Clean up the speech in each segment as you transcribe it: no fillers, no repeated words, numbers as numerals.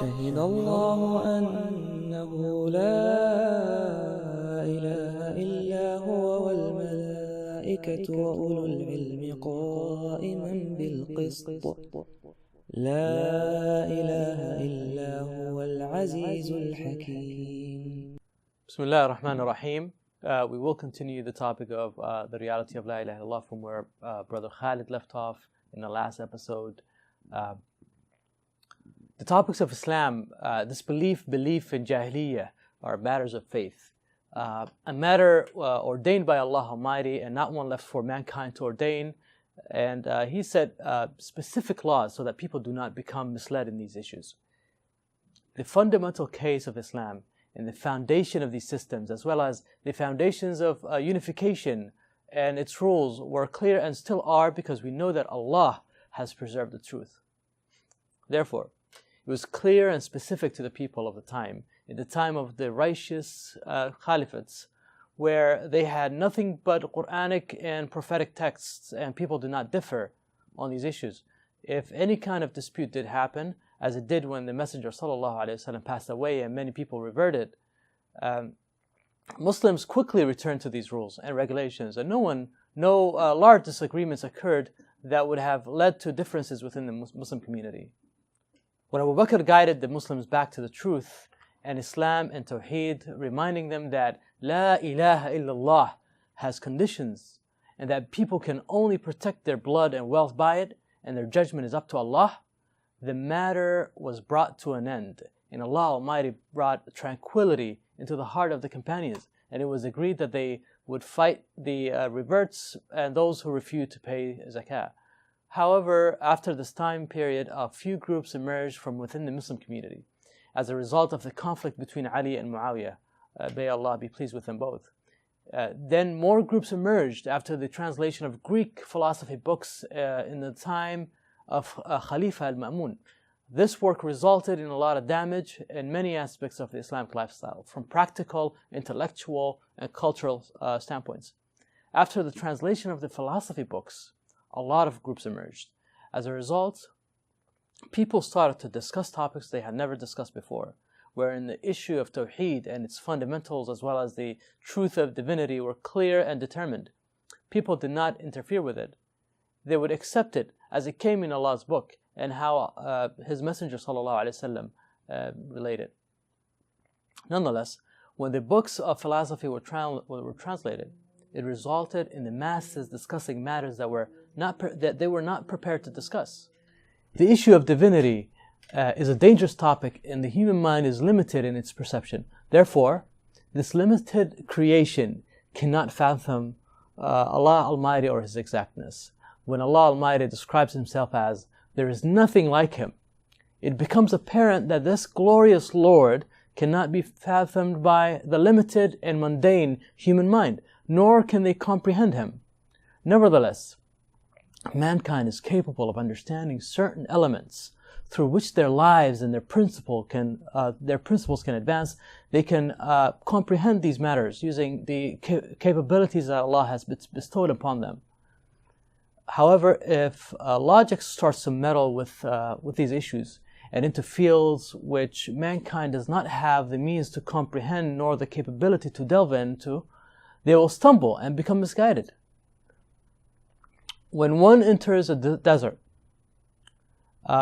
شهد الله أنه لا إله إلا هو والملائكة وأولو العلم قائما بالقسط لا إله إلا هو العزيز الحكيم. Bismillah ar-Rahman ar-Rahim. We will continue the topic of the reality of La ilaha illallah from where Brother Khalid left off in the last episode. The topics of Islam, this belief in Jahiliyyah are matters of faith. A matter ordained by Allah Almighty and not one left for mankind to ordain. And He set specific laws so that people do not become misled in these issues. The fundamental case of Islam and the foundation of these systems, as well as the foundations of unification and its rules, were clear and still are, because we know that Allah has preserved the truth. Therefore, it was clear and specific to the people of the time, in the time of the righteous caliphates, where they had nothing but Quranic and prophetic texts, and people did not differ on these issues. If any kind of dispute did happen, as it did when the Messenger ﷺ passed away and many people reverted, Muslims quickly returned to these rules and regulations, and no large disagreements occurred that would have led to differences within the Muslim community. When Abu Bakr guided the Muslims back to the truth and Islam and Tawheed, reminding them that La ilaha illallah has conditions and that people can only protect their blood and wealth by it, and their judgment is up to Allah, the matter was brought to an end, and Allah Almighty brought tranquility into the heart of the companions, and it was agreed that they would fight the reverts and those who refused to pay zakah. However, after this time period, a few groups emerged from within the Muslim community as a result of the conflict between Ali and Muawiyah. May Allah be pleased with them both. Then more groups emerged after the translation of Greek philosophy books in the time of Khalifa al-Ma'mun. This work resulted in a lot of damage in many aspects of the Islamic lifestyle, from practical, intellectual, and cultural standpoints. After the translation of the philosophy books, a lot of groups emerged. As a result, people started to discuss topics they had never discussed before, wherein the issue of Tawheed and its fundamentals, as well as the truth of divinity, were clear and determined. People did not interfere with it. They would accept it as it came in Allah's book and how His Messenger ﷺ related. Nonetheless, when the books of philosophy were translated, it resulted in the masses discussing matters that they were not prepared to discuss. The issue of divinity is a dangerous topic, and the human mind is limited in its perception. Therefore, this limited creation cannot fathom Allah Almighty or His exactness. When Allah Almighty describes Himself as there is nothing like Him, it becomes apparent that this glorious Lord cannot be fathomed by the limited and mundane human mind, nor can they comprehend Him. Nevertheless, mankind is capable of understanding certain elements through which their lives and their principles can advance. They can comprehend these matters using the capabilities that Allah has bestowed upon them. However, if logic starts to meddle with these issues and into fields which mankind does not have the means to comprehend nor the capability to delve into, they will stumble and become misguided. When one enters a desert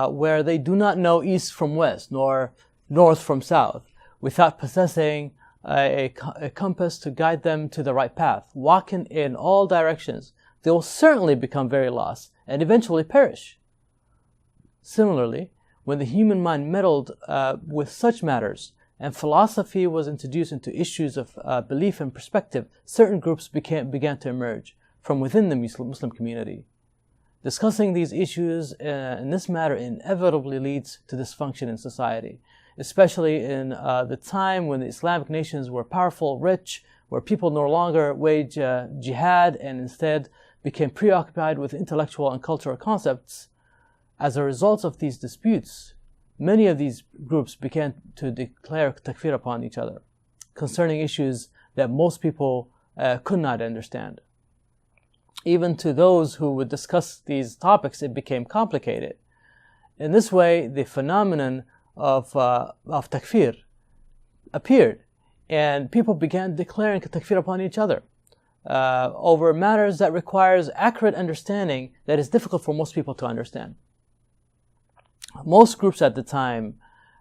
where they do not know east from west nor north from south, without possessing a compass to guide them to the right path, walking in all directions, they will certainly become very lost and eventually perish. Similarly, when the human mind meddled with such matters and philosophy was introduced into issues of belief and perspective, certain groups began to emerge from within the Muslim community. Discussing these issues in this matter inevitably leads to dysfunction in society, especially in the time when the Islamic nations were powerful, rich, where people no longer wage jihad and instead became preoccupied with intellectual and cultural concepts. As a result of these disputes, many of these groups began to declare takfir upon each other concerning issues that most people could not understand. Even to those who would discuss these topics, it became complicated. In this way, the phenomenon of takfir appeared, and people began declaring takfir upon each other over matters that requires accurate understanding that is difficult for most people to understand. Most groups at the time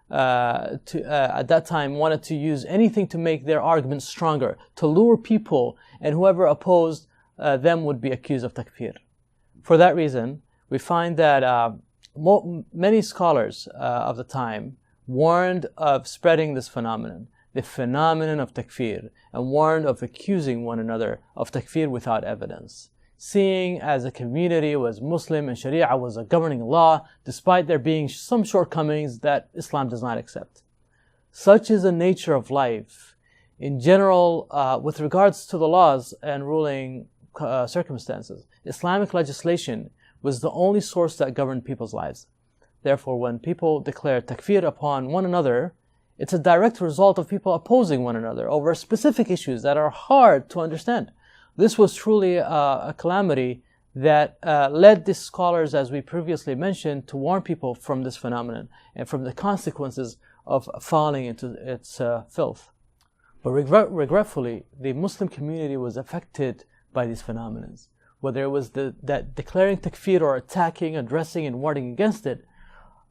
wanted to use anything to make their arguments stronger, to lure people, and whoever opposed them would be accused of takfir. For that reason, we find that many scholars of the time warned of spreading this phenomenon, the phenomenon of takfir, and warned of accusing one another of takfir without evidence, seeing as a community was Muslim and Sharia was a governing law, despite there being some shortcomings that Islam does not accept. Such is the nature of life. In general, with regards to the laws and ruling circumstances, Islamic legislation was the only source that governed people's lives. Therefore, when people declare takfir upon one another, it's a direct result of people opposing one another over specific issues that are hard to understand. This was truly a calamity that led the scholars, as we previously mentioned, to warn people from this phenomenon and from the consequences of falling into its filth. But regretfully, the Muslim community was affected by these phenomena. Whether it was that declaring takfir or attacking, addressing, and warning against it,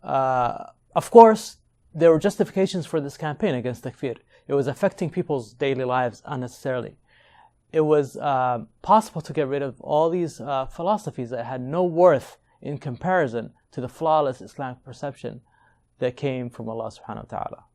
of course, there were justifications for this campaign against takfir. It was affecting people's daily lives unnecessarily. It was possible to get rid of all these philosophies that had no worth in comparison to the flawless Islamic perception that came from Allah subhanahu wa ta'ala.